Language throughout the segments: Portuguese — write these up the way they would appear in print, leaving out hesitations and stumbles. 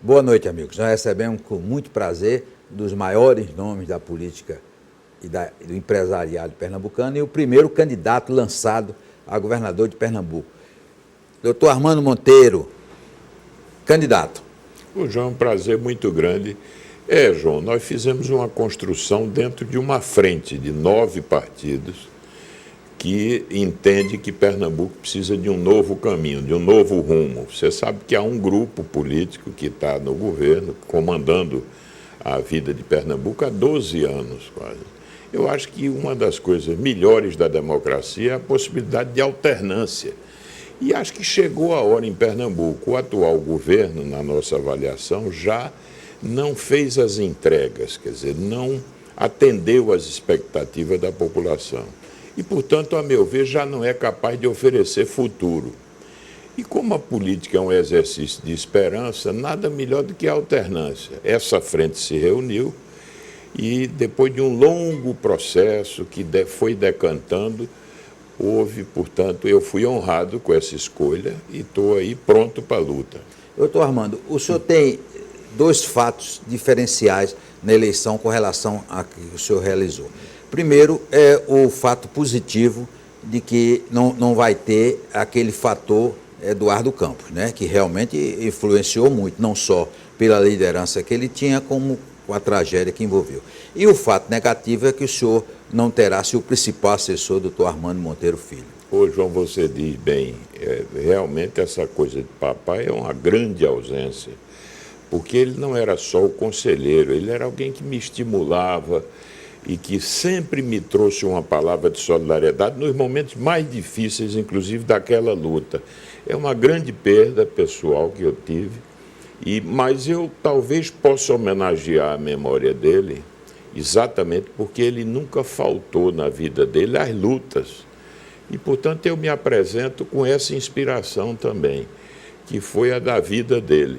Boa noite, amigos. Nós recebemos com muito prazer dos maiores nomes da política e do empresariado pernambucano e o primeiro candidato lançado a governador de Pernambuco. Doutor Armando Monteiro, candidato. O João, é um prazer muito grande. João, nós fizemos uma construção dentro de uma frente de 9 partidos que entende que Pernambuco precisa de um novo caminho, de um novo rumo. Você sabe que há um grupo político que está no governo, comandando a vida de Pernambuco há 12 anos quase. Eu acho que uma das coisas melhores da democracia é a possibilidade de alternância. E acho que chegou a hora em Pernambuco. O atual governo, na nossa avaliação, já não fez as entregas, quer dizer, não atendeu às expectativas da população. E, portanto, a meu ver, já não é capaz de oferecer futuro. E como a política é um exercício de esperança, nada melhor do que a alternância. Essa frente se reuniu e, depois de um longo processo que foi decantando, portanto, eu fui honrado com essa escolha e estou aí pronto para a luta. Doutor Armando, o senhor tem 2 fatos diferenciais na eleição com relação a que o senhor realizou. Primeiro é o fato positivo de que não vai ter aquele fator Eduardo Campos, né, que realmente influenciou muito, não só pela liderança que ele tinha, como com a tragédia que envolveu. E o fato negativo é que o senhor não terá seu principal assessor, doutor Armando Monteiro Filho. Ô, João, você diz bem, realmente essa coisa de papai é uma grande ausência, porque ele não era só o conselheiro, ele era alguém que me estimulava e que sempre me trouxe uma palavra de solidariedade nos momentos mais difíceis, inclusive daquela luta. É uma grande perda pessoal que eu tive, mas eu talvez possa homenagear a memória dele, exatamente porque ele nunca faltou na vida dele às lutas. E, portanto, eu me apresento com essa inspiração também, que foi a da vida dele.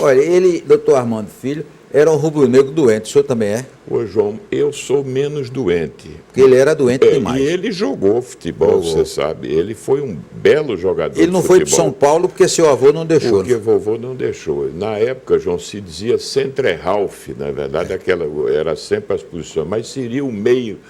Olha, ele, doutor Armando Filho, era um rubro-negro doente, o senhor também é? Ô, João, eu sou menos doente. Porque ele era doente demais. E ele jogou futebol, você sabe. Ele foi um belo jogador de futebol. Ele não foi para São Paulo porque seu avô não deixou. Porque vovô não deixou. Na época, João, se dizia centre-half, na verdade, era sempre as posições, mas seria o meio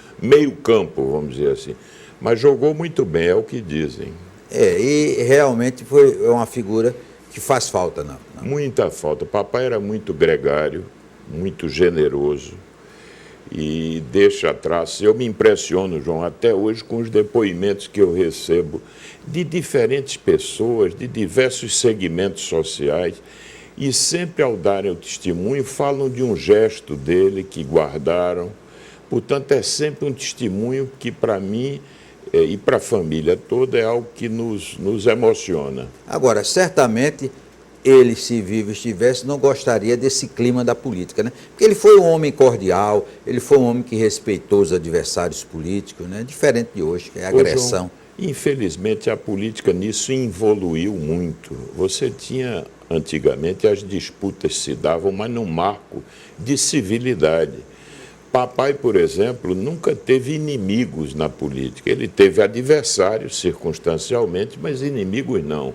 campo, vamos dizer assim. Mas jogou muito bem, é o que dizem. E realmente foi uma figura que faz falta, não? Muita falta. Papai era muito gregário, muito generoso e deixa atrás. Eu me impressiono, João, até hoje com os depoimentos que eu recebo de diferentes pessoas, de diversos segmentos sociais, e sempre ao darem o testemunho falam de um gesto dele que guardaram. Portanto, é sempre um testemunho que, para mim e para a família toda, é algo que nos emociona. Agora, certamente, ele, se vivo estivesse, não gostaria desse clima da política, né? Porque ele foi um homem cordial, ele foi um homem que respeitou os adversários políticos, né? Diferente de hoje, que é agressão. João, infelizmente, a política nisso evoluiu muito. Você tinha, antigamente, as disputas se davam, mas num marco de civilidade. Papai, por exemplo, nunca teve inimigos na política. Ele teve adversários, circunstancialmente, mas inimigos não.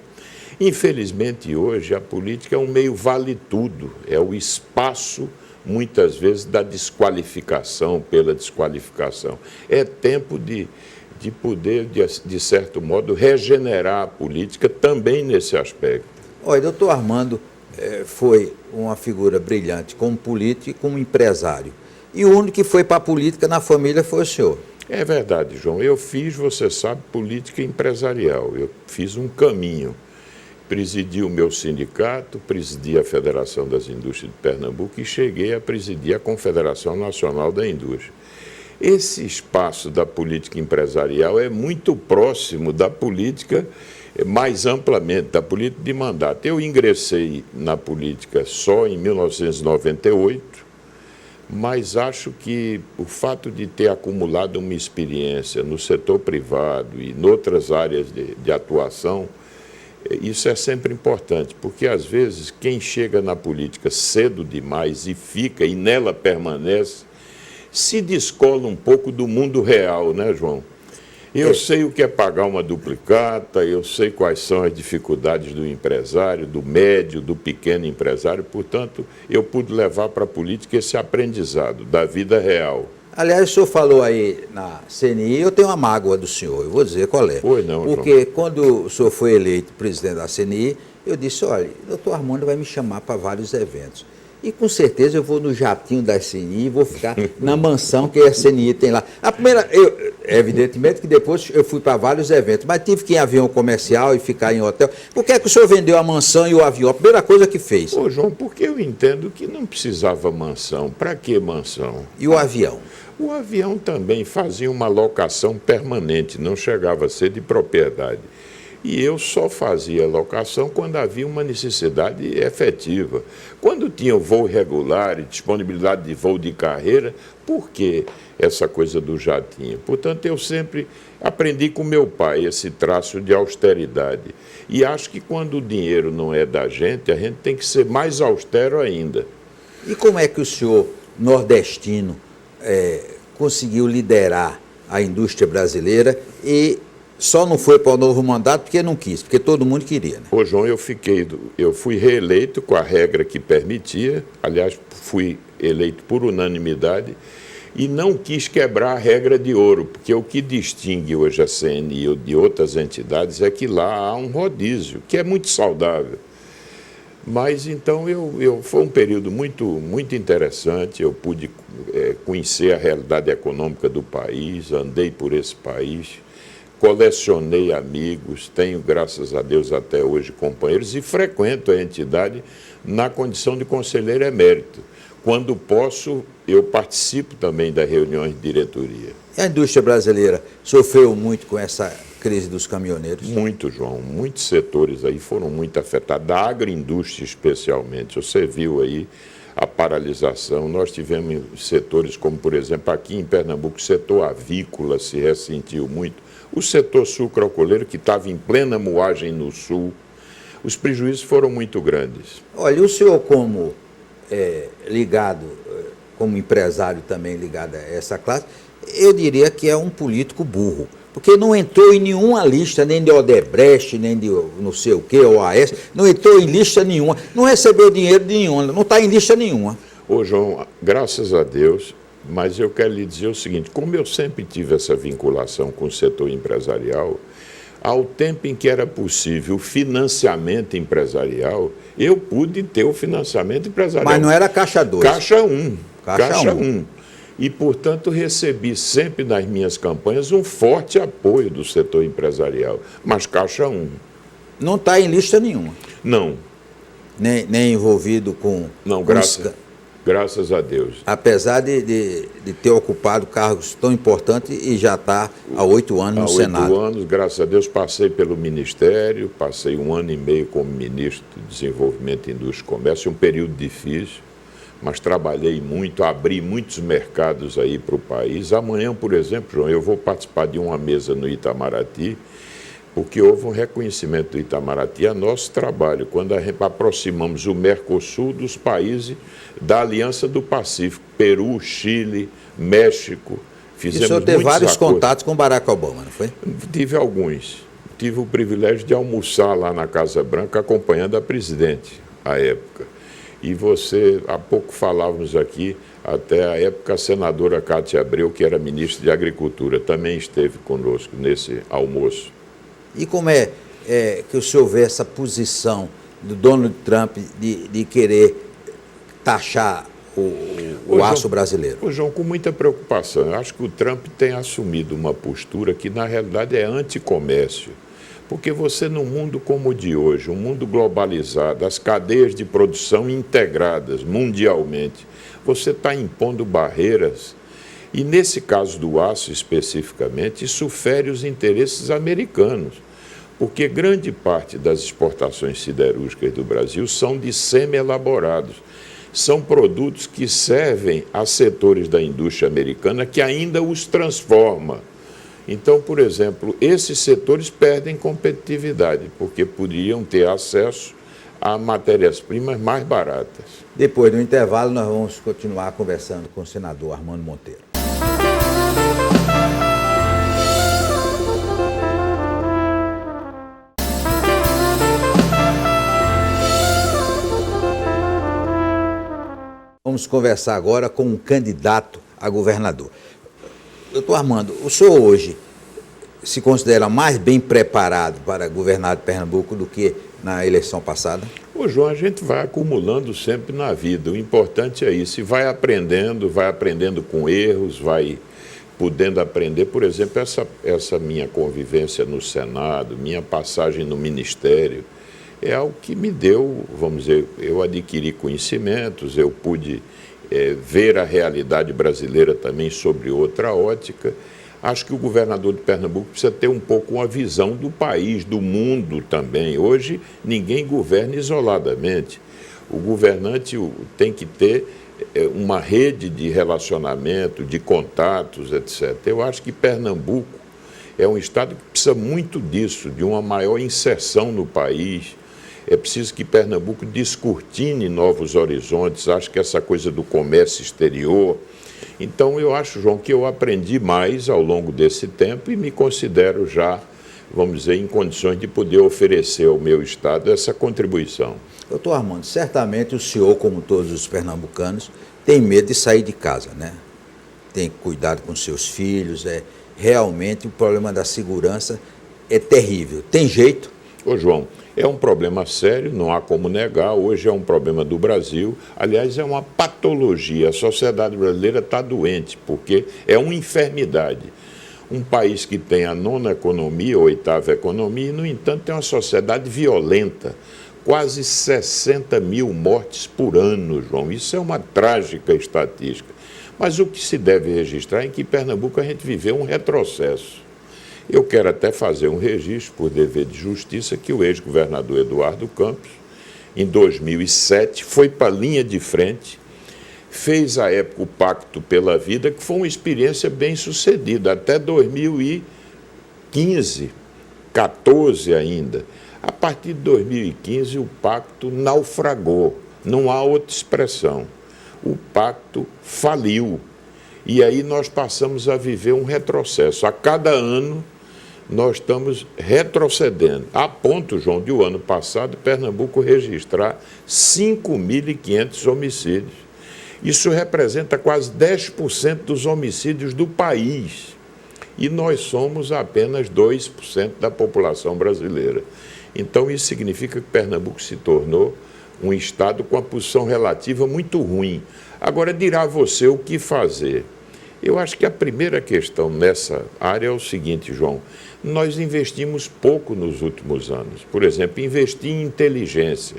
Infelizmente, hoje, a política é um meio vale-tudo, é o espaço, muitas vezes, da desqualificação pela desqualificação. É tempo de poder, de certo modo, regenerar a política também nesse aspecto. Olha, doutor Armando foi uma figura brilhante como político e como empresário. E o único que foi para a política na família foi o senhor. É verdade, João. Eu fiz, você sabe, política empresarial. Eu fiz um caminho. Presidi o meu sindicato, presidi a Federação das Indústrias de Pernambuco e cheguei a presidir a Confederação Nacional da Indústria. Esse espaço da política empresarial é muito próximo da política, mais amplamente, da política de mandato. Eu ingressei na política só em 1998, mas acho que o fato de ter acumulado uma experiência no setor privado e em outras áreas de atuação, isso é sempre importante, porque às vezes quem chega na política cedo demais e fica e nela permanece, se descola um pouco do mundo real, né, João? Eu sei o que é pagar uma duplicata, eu sei quais são as dificuldades do empresário, do médio, do pequeno empresário, portanto, eu pude levar para a política esse aprendizado da vida real. Aliás, o senhor falou aí na CNI, eu tenho uma mágoa do senhor, eu vou dizer qual é. Pois não, porque João. quando o senhor foi eleito presidente da CNI, eu disse, olha, o doutor Armando vai me chamar para vários eventos. E com certeza eu vou no jatinho da CNI e vou ficar na mansão que a CNI tem lá. A primeira, evidentemente que depois eu fui para vários eventos, mas tive que ir em avião comercial e ficar em hotel. Por que é que o senhor vendeu a mansão e o avião? A primeira coisa que fez. Ô, João, porque eu entendo que não precisava mansão. Para que mansão? E o avião? O avião também fazia uma locação permanente, não chegava a ser de propriedade. E eu só fazia locação quando havia uma necessidade efetiva. Quando tinha voo regular e disponibilidade de voo de carreira, por que essa coisa do jatinho? Portanto, eu sempre aprendi com meu pai esse traço de austeridade. E acho que quando o dinheiro não é da gente, a gente tem que ser mais austero ainda. E como é que o senhor, nordestino, conseguiu liderar a indústria brasileira e só não foi para o novo mandato porque não quis, porque todo mundo queria, né? Ô, João, eu fui reeleito com a regra que permitia, aliás, fui eleito por unanimidade e não quis quebrar a regra de ouro, porque o que distingue hoje a CNI de outras entidades é que lá há um rodízio, que é muito saudável. Mas então foi um período muito interessante, eu pude conhecer a realidade econômica do país, andei por esse país, colecionei amigos, tenho, graças a Deus, até hoje companheiros e frequento a entidade na condição de conselheiro emérito. Quando posso, eu participo também das reuniões de diretoria. E a indústria brasileira sofreu muito com essa crise dos caminhoneiros? Muito, João. Muitos setores aí foram muito afetados, da agroindústria especialmente. Você viu aí a paralisação. Nós tivemos setores como, por exemplo, aqui em Pernambuco, o setor avícola se ressentiu muito. O setor sucroalcooleiro, que estava em plena moagem no sul, os prejuízos foram muito grandes. Olha, e o senhor como ligado, como empresário também ligado a essa classe, eu diria que é um político burro, porque não entrou em nenhuma lista, nem de Odebrecht, nem de não sei o que, OAS, não entrou em lista nenhuma, não recebeu dinheiro de nenhuma, não está em lista nenhuma. Ô, João, graças a Deus, mas eu quero lhe dizer o seguinte, como eu sempre tive essa vinculação com o setor empresarial, ao tempo em que era possível o financiamento empresarial, eu pude ter o financiamento empresarial. Mas não era Caixa 2. Caixa 1. Caixa 1. E, portanto, recebi sempre nas minhas campanhas um forte apoio do setor empresarial. Mas Caixa 1. Não está em lista nenhuma. Não. Nem envolvido com... Não, graças a Deus. Apesar de ter ocupado cargos tão importantes e já está há 8 anos no Senado. Há 8 anos, graças a Deus, passei pelo Ministério, passei 1 ano e meio como Ministro de Desenvolvimento, Indústria e Comércio, um período difícil, mas trabalhei muito, abri muitos mercados aí para o país. Amanhã, por exemplo, João, eu vou participar de uma mesa no Itamaraty, porque houve um reconhecimento do Itamaraty a nosso trabalho, quando aproximamos o Mercosul dos países da Aliança do Pacífico, Peru, Chile, México. Fizemos e o senhor teve vários contatos com Barack Obama, não foi? Tive alguns. Tive o privilégio de almoçar lá na Casa Branca acompanhando a presidente à época. E você, há pouco falávamos aqui, até a época a senadora Cátia Abreu, que era ministra de Agricultura, também esteve conosco nesse almoço. E como é que o senhor vê essa posição do Donald Trump de querer taxar o aço brasileiro? Ô, João, com muita preocupação. Eu acho que o Trump tem assumido uma postura que, na realidade, é anticomércio. Porque você, num mundo como o de hoje, um mundo globalizado, as cadeias de produção integradas mundialmente, você está impondo barreiras. E, nesse caso do aço especificamente, isso fere os interesses americanos, porque grande parte das exportações siderúrgicas do Brasil são de semi-elaborados. São produtos que servem a setores da indústria americana que ainda os transforma. Então, por exemplo, esses setores perdem competitividade, porque poderiam ter acesso a matérias-primas mais baratas. Depois do intervalo, nós vamos continuar conversando com o senador Armando Monteiro. vamos conversar agora com um candidato a governador. Doutor Armando, o senhor hoje se considera mais bem preparado para governar de Pernambuco do que na eleição passada? Ô, João, a gente vai acumulando sempre na vida. O importante é isso. E vai aprendendo com erros, vai podendo aprender. Por exemplo, essa minha convivência no Senado, minha passagem no Ministério, é algo que me deu, vamos dizer, eu adquiri conhecimentos, eu pude ver a realidade brasileira também sobre outra ótica. Acho que o governador de Pernambuco precisa ter um pouco uma visão do país, do mundo também. Hoje, ninguém governa isoladamente. O governante tem que ter uma rede de relacionamento, de contatos, etc. Eu acho que Pernambuco é um estado que precisa muito disso, de uma maior inserção no país. É preciso que Pernambuco descortine novos horizontes. Acho que essa coisa do comércio exterior. Então, eu acho, João, que eu aprendi mais ao longo desse tempo e me considero já, vamos dizer, em condições de poder oferecer ao meu estado essa contribuição. Doutor Armando, certamente o senhor, como todos os pernambucanos, tem medo de sair de casa, né? Tem cuidado com seus filhos. Realmente o problema da segurança é terrível. Tem jeito? Ô, João, é um problema sério, não há como negar. Hoje é um problema do Brasil. Aliás, é uma patologia. A sociedade brasileira está doente, porque é uma enfermidade. Um país que tem a 9ª economia, a 8ª economia, e, no entanto, tem uma sociedade violenta. Quase 60 mil mortes por ano, João. Isso é uma trágica estatística. Mas o que se deve registrar é que em Pernambuco a gente viveu um retrocesso. Eu quero até fazer um registro, por dever de justiça, que o ex-governador Eduardo Campos, em 2007, foi para a linha de frente, fez à época o Pacto pela Vida, que foi uma experiência bem sucedida, até 2015, 14 ainda. A partir de 2015, o pacto naufragou, não há outra expressão. O pacto faliu. E aí nós passamos a viver um retrocesso. A cada ano, nós estamos retrocedendo. A ponto, João, de o ano passado, Pernambuco registrar 5.500 homicídios. Isso representa quase 10% dos homicídios do país. E nós somos apenas 2% da população brasileira. Então, isso significa que Pernambuco se tornou um estado com uma posição relativa muito ruim. Agora, dirá você o que fazer. Eu acho que a primeira questão nessa área é o seguinte, João. Nós investimos pouco nos últimos anos. Por exemplo, investir em inteligência.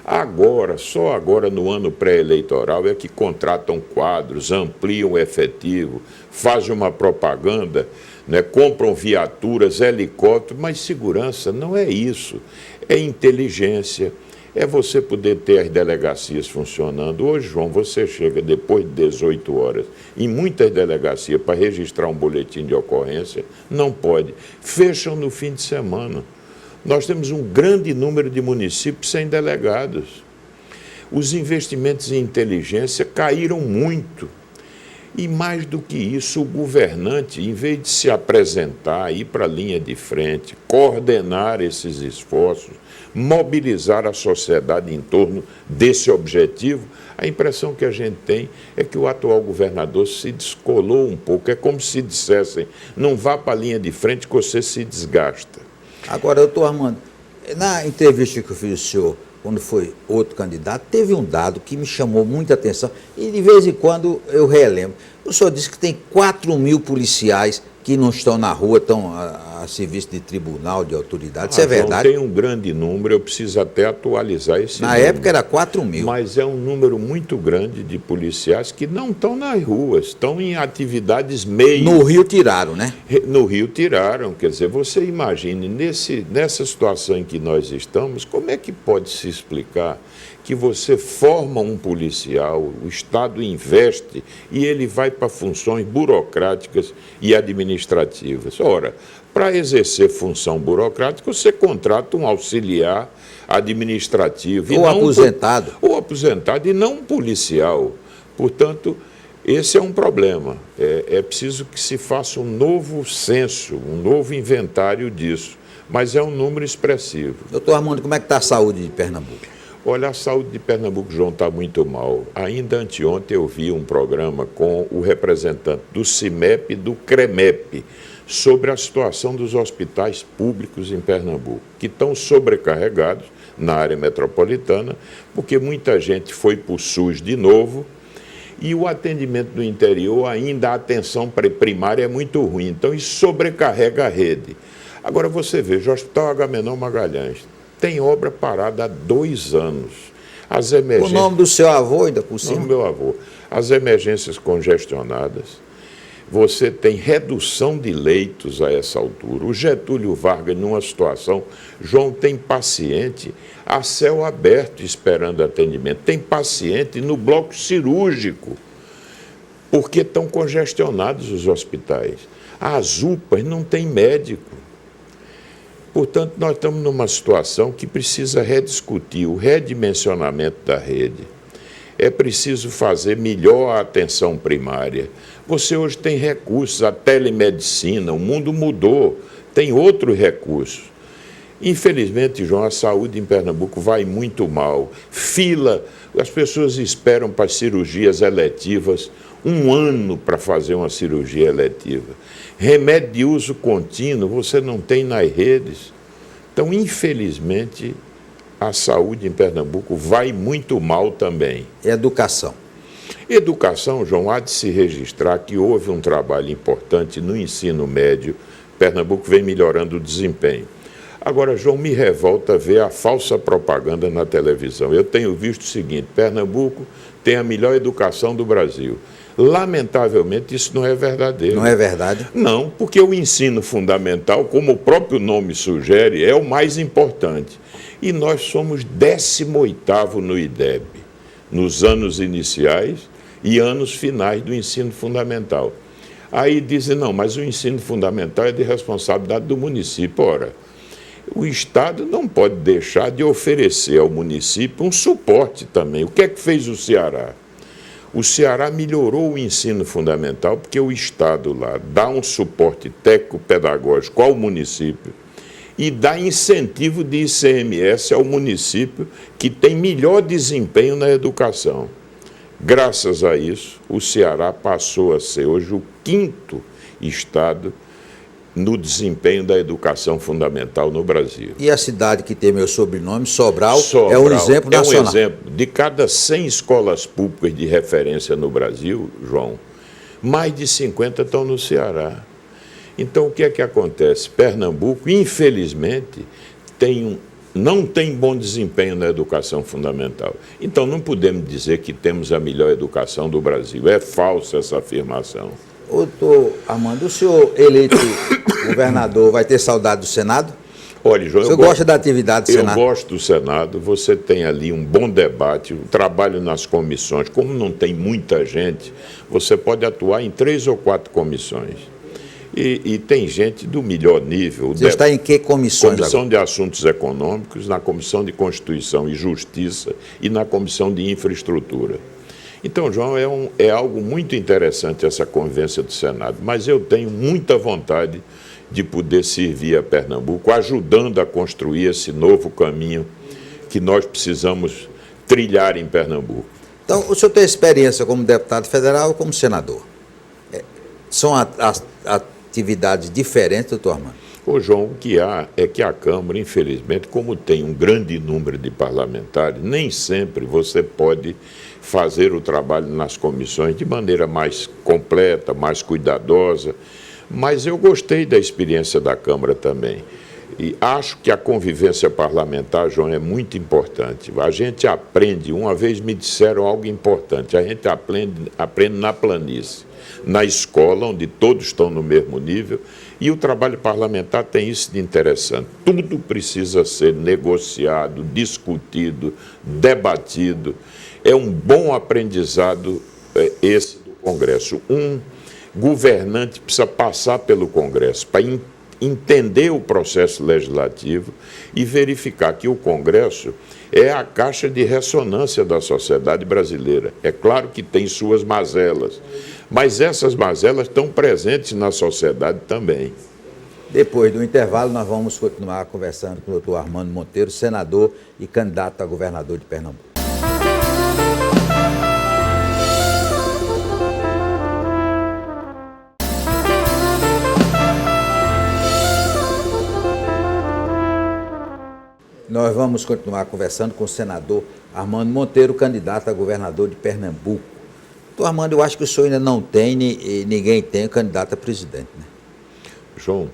Agora, só agora no ano pré-eleitoral é que contratam quadros, ampliam o efetivo, fazem uma propaganda, né, compram viaturas, helicópteros, mas segurança não é isso. É inteligência, é você poder ter as delegacias funcionando. Hoje, João, você chega depois de 18 horas em muitas delegacias para registrar um boletim de ocorrência, não pode. Fecham no fim de semana. Nós temos um grande número de municípios sem delegados. Os investimentos em inteligência caíram muito. E mais do que isso, o governante, em vez de se apresentar, ir para a linha de frente, coordenar esses esforços, mobilizar a sociedade em torno desse objetivo, a impressão que a gente tem é que o atual governador se descolou um pouco. É como se dissessem, não vá para a linha de frente que você se desgasta. Agora, doutor Armando, na entrevista que eu fiz ao senhor, quando foi outro candidato, teve um dado que me chamou muita atenção e de vez em quando eu relembro. O senhor disse que tem 4.000 policiais que não estão na rua, estão a serviço de tribunal, de autoridade. Isso é verdade? Tem um grande número, eu preciso até atualizar esse número. Na época era 4.000. Mas é um número muito grande de policiais que não estão nas ruas, estão em atividades meio... No Rio tiraram, né? No Rio tiraram, quer dizer, você imagine, nessa situação em que nós estamos, como é que pode se explicar que você forma um policial, o Estado investe e ele vai para funções burocráticas e administrativas? Ora, para exercer função burocrática, você contrata um auxiliar administrativo. Ou aposentado. Ou aposentado e não um policial. Portanto, esse é um problema. É preciso que se faça um novo censo, um novo inventário disso. Mas é um número expressivo. Doutor Armando, como é que está a saúde de Pernambuco? Olha, a saúde de Pernambuco, João, está muito mal. Ainda anteontem eu vi um programa com o representante do CIMEP e do CREMEP sobre a situação dos hospitais públicos em Pernambuco, que estão sobrecarregados na área metropolitana, porque muita gente foi para o SUS de novo e o atendimento no interior, ainda a atenção primária é muito ruim. Então, isso sobrecarrega a rede. Agora, você veja, o Hospital Agamenon Magalhães tem obra parada há 2 anos. As emergências... O nome do seu avô ainda por cima? O meu avô. As emergências congestionadas. Você tem redução de leitos a essa altura. O Getúlio Vargas, numa situação... João, tem paciente a céu aberto esperando atendimento. Tem paciente no bloco cirúrgico, porque estão congestionados os hospitais. As UPAs não tem médico. Portanto, nós estamos numa situação que precisa rediscutir o redimensionamento da rede. É preciso fazer melhor a atenção primária. Você hoje tem recursos, a telemedicina, o mundo mudou, tem outros recursos. Infelizmente, João, a saúde em Pernambuco vai muito mal. Fila, as pessoas esperam para cirurgias eletivas 1 ano para fazer uma cirurgia eletiva. Remédio de uso contínuo você não tem nas redes. Então, infelizmente, a saúde em Pernambuco vai muito mal também. Educação. Educação, João, há de se registrar que houve um trabalho importante no ensino médio. Pernambuco vem melhorando o desempenho. Agora, João, me revolta ver a falsa propaganda na televisão. Eu tenho visto o seguinte: Pernambuco tem a melhor educação do Brasil. Lamentavelmente, isso não é verdadeiro. Não é verdade? Não, porque o ensino fundamental, como o próprio nome sugere, é o mais importante. E nós somos 18º no IDEB, nos anos iniciais e anos finais do ensino fundamental. Aí dizem, não, mas o ensino fundamental é de responsabilidade do município. Ora, o Estado não pode deixar de oferecer ao município um suporte também. O que é que fez o Ceará? O Ceará melhorou o ensino fundamental porque o Estado lá dá um suporte técnico-pedagógico ao município e dá incentivo de ICMS ao município que tem melhor desempenho na educação. Graças a isso, o Ceará passou a ser hoje o 5º estado no desempenho da educação fundamental no Brasil. E a cidade que tem meu sobrenome, Sobral, é um exemplo nacional. É um exemplo. De cada 100 escolas públicas de referência no Brasil, João, mais de 50 estão no Ceará. Então, o que é que acontece? Pernambuco, infelizmente, não tem bom desempenho na educação fundamental. Então, não podemos dizer que temos a melhor educação do Brasil. É falsa essa afirmação. Doutor Armando, o senhor eleito governador vai ter saudade do Senado? Olha, João, o senhor gosta da atividade do Senado? Eu gosto do Senado, você tem ali um bom debate, o trabalho nas comissões. Como não tem muita gente, você pode atuar em 3 ou 4 comissões. E tem gente do melhor nível. Você está em que comissões? Comissão de Assuntos Econômicos, na Comissão de Constituição e Justiça e na Comissão de Infraestrutura. Então, João, é algo muito interessante essa convivência do Senado, mas eu tenho muita vontade de poder servir a Pernambuco, ajudando a construir esse novo caminho que nós precisamos trilhar em Pernambuco. Então, o senhor tem experiência como deputado federal ou como senador? São atividades diferentes, doutor Armando? Ô, João, o que há é que a Câmara, infelizmente, como tem um grande número de parlamentares, nem sempre você pode fazer o trabalho nas comissões de maneira mais completa, mais cuidadosa. Mas eu gostei da experiência da Câmara também. E acho que a convivência parlamentar, João, é muito importante. A gente aprende, uma vez me disseram algo importante, a gente aprende na planície, na escola, onde todos estão no mesmo nível, e o trabalho parlamentar tem isso de interessante. Tudo precisa ser negociado, discutido, debatido. É um bom aprendizado esse do Congresso. Um governante precisa passar pelo Congresso para entender o processo legislativo e verificar que o Congresso é a caixa de ressonância da sociedade brasileira. É claro que tem suas mazelas, mas essas mazelas estão presentes na sociedade também. Depois do intervalo, nós vamos continuar conversando com o doutor Armando Monteiro, senador e candidato a governador de Pernambuco. Nós vamos continuar conversando com o senador Armando Monteiro, candidato a governador de Pernambuco. Doutor Armando, eu acho que o senhor ainda não tem, e ninguém tem, candidato a presidente, né? João,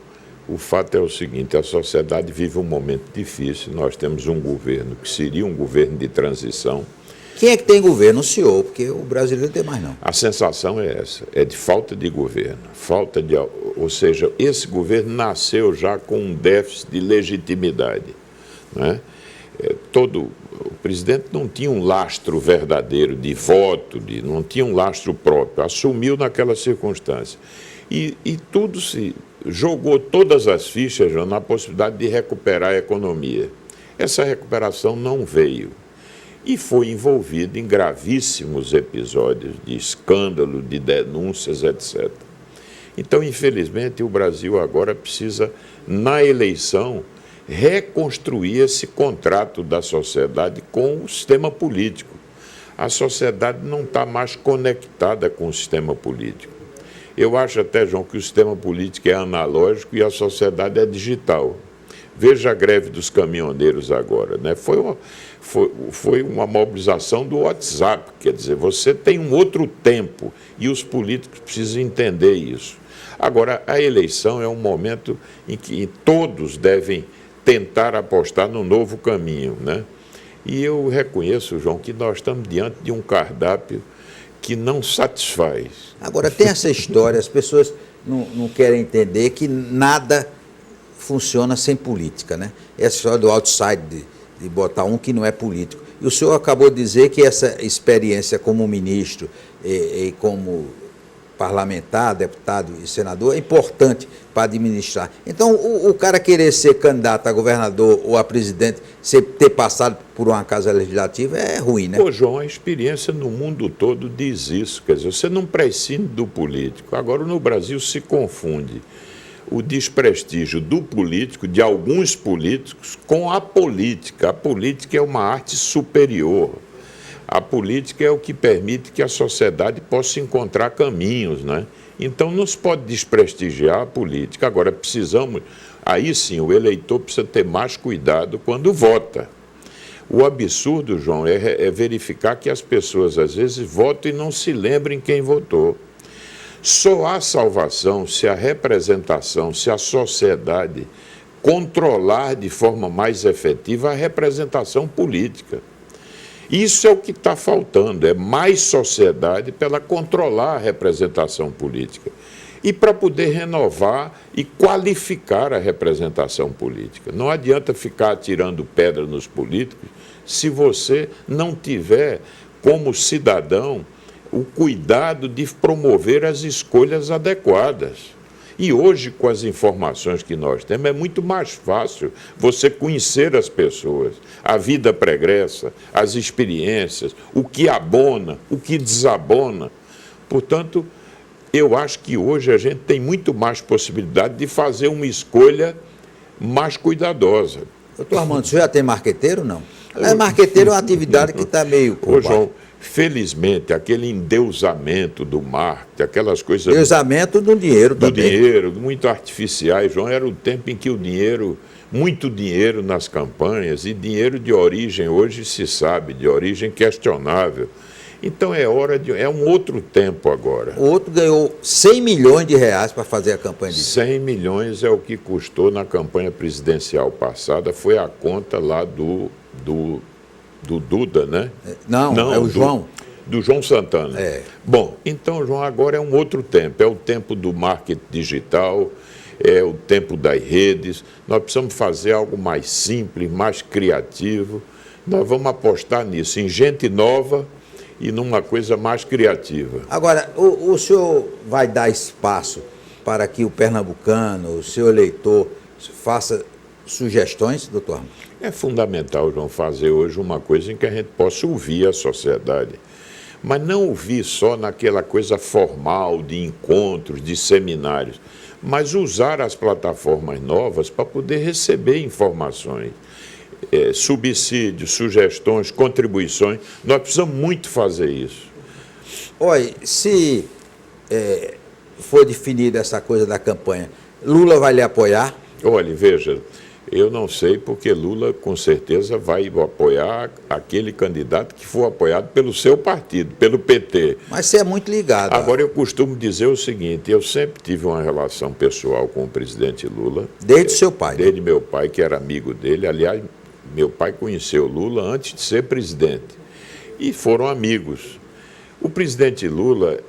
o fato é o seguinte, a sociedade vive um momento difícil, nós temos um governo que seria um governo de transição. Quem é que tem governo? O senhor, porque o brasileiro não tem mais não. A sensação é essa, é de falta de governo, ou seja, esse governo nasceu já com um déficit de legitimidade, né? O presidente não tinha um lastro verdadeiro de voto, não tinha um lastro próprio, assumiu naquela circunstância. E tudo se jogou, todas as fichas na possibilidade de recuperar a economia. Essa recuperação não veio e foi envolvido em gravíssimos episódios de escândalo, de denúncias, etc. Então, infelizmente, o Brasil agora precisa, na eleição, reconstruir esse contrato da sociedade com o sistema político. A sociedade não está mais conectada com o sistema político. Eu acho até, João, que o sistema político é analógico e a sociedade é digital. Veja a greve dos caminhoneiros agora, né? Foi uma mobilização do WhatsApp, quer dizer, você tem um outro tempo e os políticos precisam entender isso. Agora, a eleição é um momento em que todos devem tentar apostar no novo caminho, né? E eu reconheço, João, que nós estamos diante de um cardápio que não satisfaz. Agora, tem essa história, as pessoas não querem entender que nada funciona sem política, né? Essa história do outside, de botar um que não é político. E o senhor acabou de dizer que essa experiência como ministro e como parlamentar, deputado e senador é importante para administrar. Então, o cara querer ser candidato a governador ou a presidente, ter passado por uma casa legislativa, é ruim, né? Pô, João, a experiência no mundo todo diz isso. Quer dizer, você não prescinde do político. Agora, no Brasil, se confunde o desprestígio do político, de alguns políticos, com a política. A política é uma arte superior. A política é o que permite que a sociedade possa encontrar caminhos, né? Então não se pode desprestigiar a política. Agora precisamos, aí sim, o eleitor precisa ter mais cuidado quando vota. O absurdo, João, é verificar que as pessoas às vezes votam e não se lembrem quem votou. Só há salvação se a representação, se a sociedade controlar de forma mais efetiva a representação política. Isso é o que está faltando, é mais sociedade para ela controlar a representação política e para poder renovar e qualificar a representação política. Não adianta ficar atirando pedra nos políticos se você não tiver, como cidadão, o cuidado de promover as escolhas adequadas. E hoje, com as informações que nós temos, é muito mais fácil você conhecer as pessoas, a vida pregressa, as experiências, o que abona, o que desabona. Portanto, eu acho que hoje a gente tem muito mais possibilidade de fazer uma escolha mais cuidadosa. Doutor Armando, o senhor já tem marqueteiro ou não? Marqueteiro é uma atividade que está meio... Ô, João, felizmente, aquele endeusamento do marketing, aquelas coisas... Endeusamento do dinheiro também. Do dinheiro, muito artificiais, João. Era o tempo em que o dinheiro, muito dinheiro nas campanhas, e dinheiro de origem, hoje se sabe, de origem questionável. Então é um outro tempo agora. O outro ganhou 100 milhões de reais para fazer a campanha de... 100 milhões é o que custou na campanha presidencial passada, foi a conta lá do Duda, né? Não, é o João. Do João Santana. É. Bom, então, João, agora é um outro tempo. É o tempo do marketing digital, é o tempo das redes. Nós precisamos fazer algo mais simples, mais criativo. Nós vamos apostar nisso, em gente nova e numa coisa mais criativa. Agora, o senhor vai dar espaço para que o pernambucano, o seu eleitor, faça sugestões, doutor Armando? É fundamental, João, fazer hoje uma coisa em que a gente possa ouvir a sociedade, mas não ouvir só naquela coisa formal de encontros, de seminários, mas usar as plataformas novas para poder receber informações, subsídios, sugestões, contribuições. Nós precisamos muito fazer isso. Olha, se for definida essa coisa da campanha, Lula vai lhe apoiar? Olha, veja, eu não sei porque Lula com certeza vai apoiar aquele candidato que for apoiado pelo seu partido, pelo PT. Mas você é muito ligado. Agora, eu costumo dizer o seguinte, eu sempre tive uma relação pessoal com o presidente Lula. Desde seu pai? Desde meu pai, que era amigo dele. Aliás, meu pai conheceu Lula antes de ser presidente. E foram amigos. O presidente Lula,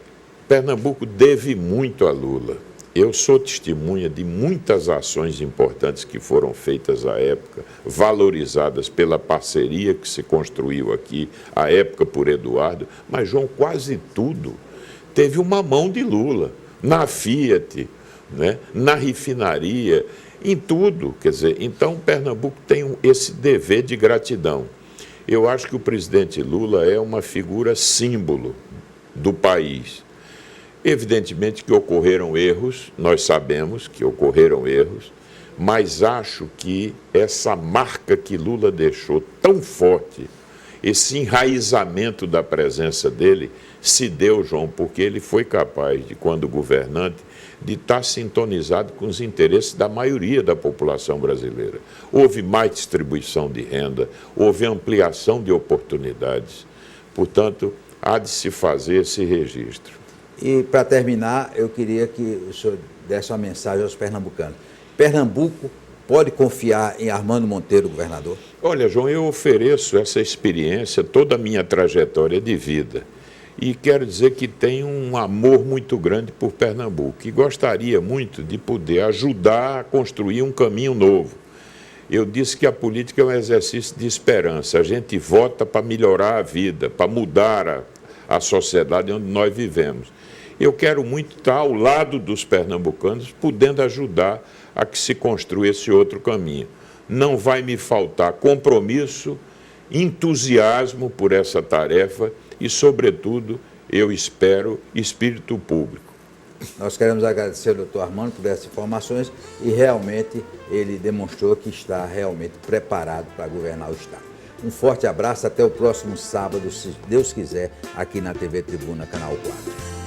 Pernambuco deve muito a Lula. Eu sou testemunha de muitas ações importantes que foram feitas à época, valorizadas pela parceria que se construiu aqui, à época por Eduardo, mas, João, quase tudo teve uma mão de Lula, na Fiat, né, na refinaria, em tudo. Quer dizer, então Pernambuco tem esse dever de gratidão. Eu acho que o presidente Lula é uma figura símbolo do país. Evidentemente que ocorreram erros, nós sabemos que ocorreram erros, mas acho que essa marca que Lula deixou tão forte, esse enraizamento da presença dele, se deu, João, porque ele foi capaz de, quando governante, de estar sintonizado com os interesses da maioria da população brasileira. Houve mais distribuição de renda, houve ampliação de oportunidades. Portanto, há de se fazer esse registro. E, para terminar, eu queria que o senhor desse uma mensagem aos pernambucanos. Pernambuco pode confiar em Armando Monteiro, governador? Olha, João, eu ofereço essa experiência, toda a minha trajetória de vida. E quero dizer que tenho um amor muito grande por Pernambuco e gostaria muito de poder ajudar a construir um caminho novo. Eu disse que a política é um exercício de esperança. A gente vota para melhorar a vida, para mudar a sociedade onde nós vivemos. Eu quero muito estar ao lado dos pernambucanos, podendo ajudar a que se construa esse outro caminho. Não vai me faltar compromisso, entusiasmo por essa tarefa e, sobretudo, eu espero espírito público. Nós queremos agradecer ao doutor Armando por essas informações e realmente ele demonstrou que está realmente preparado para governar o Estado. Um forte abraço, até o próximo sábado, se Deus quiser, aqui na TV Tribuna, Canal 4.